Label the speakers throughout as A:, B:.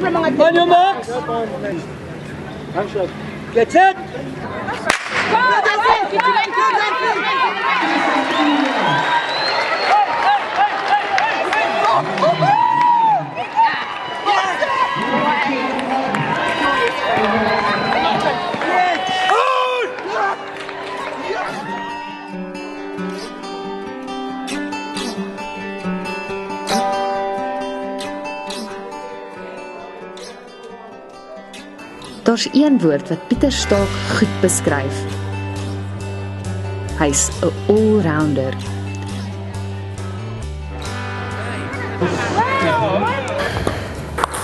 A: On your marks. Get set.
B: Daar's een woord wat Pieter Staak goed beskryf. Hy's 'n all-rounder.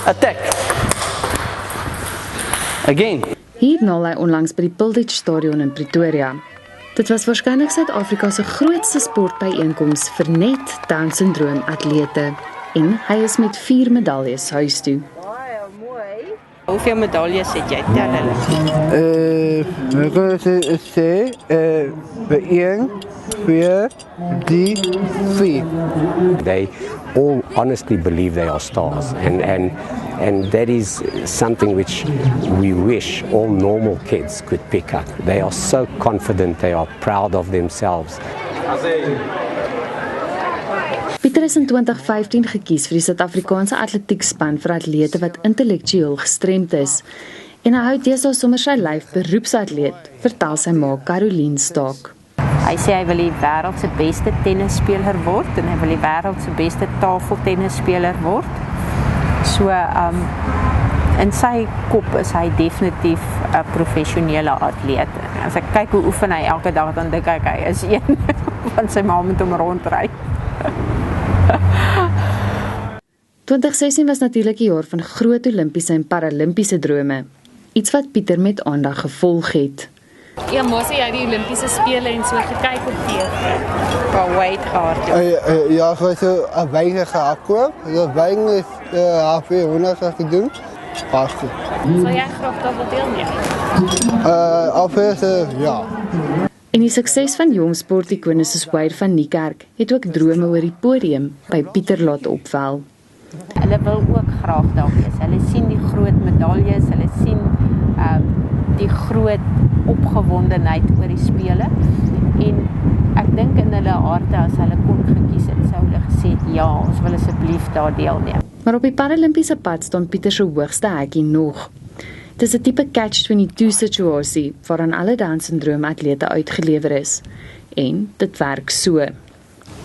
C: Attack. Again.
B: Hier naal hy onlangs by die Piltich Stadion in Pretoria. Dit was waarskynlik Suid-Afrika se grootste sportbyeenkoms vir net Down-syndroom atlete en hy is met 4 medaljes huis toe.
D: Hoeveel medaljes het jy? Tel hulle.
A: Ek sê, 1, 2, 3, 4.
E: They all honestly believe they are stars, and that is something which we wish all normal kids could pick up. They are so confident, they are proud of themselves.
B: Pieter is in 2015 gekies vir die Suid-Afrikaanse atletiekspan vir atlete wat intellektueel gestremd is. En hy hou deesdae sommer sy lyf beroepsatleet, vertel sy ma Caroline Staak.
D: Hy sê hy wil die wêreld se beste tennisspeler word en hy wil die wêreld se beste tafeltennisspeler word. So in sy kop is hy definitief 'n professionele atleet. As ek kyk hoe oefen hy elke dag, dan dink ek hy is een van sy ma met hom rondry.
B: 2016 was natuurlik 'n jaar van groot Olimpiese en Paralimpiese drome. Iets wat Pieter met aandag gevolg het.
F: Ja, mos jy die Olimpiese spele en so gekyk op TV.
D: Van weight gehard.
A: Ja, vir so 'n wyne gekoop. Dat wyne is H400 gedoen. Pas.
F: Sal jy graag daar wil deelneem?
A: Afweer, ja.
B: En die sukses van jong sportikone soos Wade van Niekerk het ook drome oor die podium by Pieter laat opvel.
D: Hulle wil ook graag daar wees. Hulle sien die groot medaljes, hulle sien die groot opgewondenheid oor die spele en ek dink in hulle harte as hulle kon gekies het, sou hulle gesê het, ja, ons wil asseblief daar deelneem.
B: Maar op die Paralimpiese pad staan Pieter se hoogste hekkie nog. Dit is 'n tipe catch-22 situasie waaraan alle Down-syndroom atlete uitgelewer is. En dit werk so.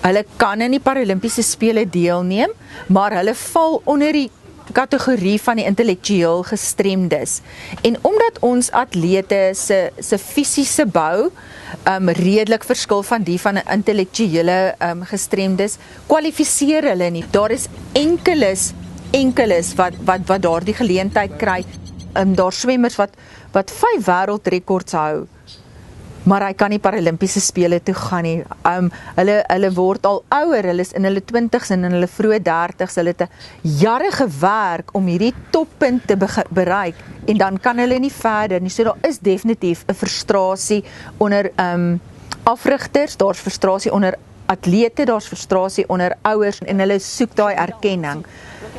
G: Hulle kan in die Paralimpiese spele deelneem, maar hulle val onder die kategorie van die intellektueel gestremdes. En omdat ons atlete se fisiese bou redelik verskil van die van 'n intellektuele gestremdes, kwalifiseer hulle nie. Daar is enkeles wat daardie geleentheid kry. Daar swemmers wat 5 wêreldrekords hou, maar hy kan nie Paralimpiese spele toe gaan nie. Hulle word al ouer, hulle is in hulle 20s en in hulle vroeë 30s, hulle het jare gewerk om hierdie toppunt te bereik, en dan kan hulle nie verder nie. So daar is definitief 'n frustrasie onder afrigters, daar's frustrasie onder atlete, daar's frustrasie onder ouers, en hulle soek daai erkenning.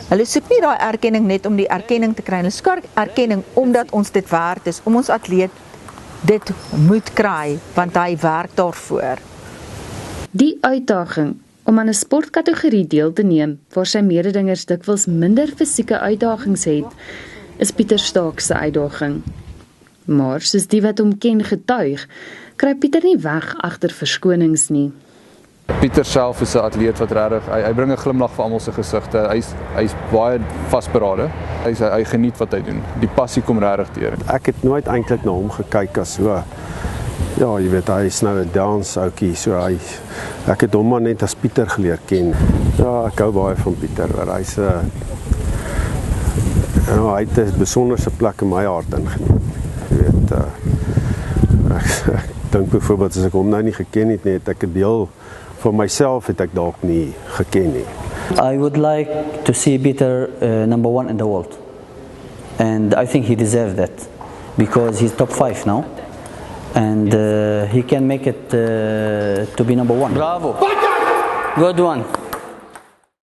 G: Hulle soek nie daai erkenning net om die erkenning te kry, hulle soek erkenning omdat ons dit werd is, om ons atleet dit moet kry, want hy werk daarvoor.
B: Die uitdaging om aan 'n sportkategorie deel te neem, waar sy mededingers dikwels minder fisieke uitdagings het, is Pieter Staak se uitdaging. Maar soos die wat hom ken getuig, kry Pieter nie weg agter verskonings nie.
H: Pieter self is 'n atleet wat regtig, hy bring 'n glimlag vir almal se gesigte. Hy's baie vasberade. Hy geniet wat hy doen. Die passie kom regtig deur.
I: Ek het nooit eintlik na hom gekyk as so. Ja, jy weet, hy is nou 'n dans-ouetjie, so ek het hom maar net as Pieter geleer ken. Ja, ek hou baie van Pieter. Hy's hy het 'n besonderse plek in my hart ingeneem. Jy weet, ek dink byvoorbeeld as ek hom nou nie geken het nie, het ek 'n deel van myself het ek dalk nie geken nie.
C: I would like to see Peter number 1 in the world, and I think he deserves that because he's top 5 now, and he can make it to be number 1. Bravo! Good one.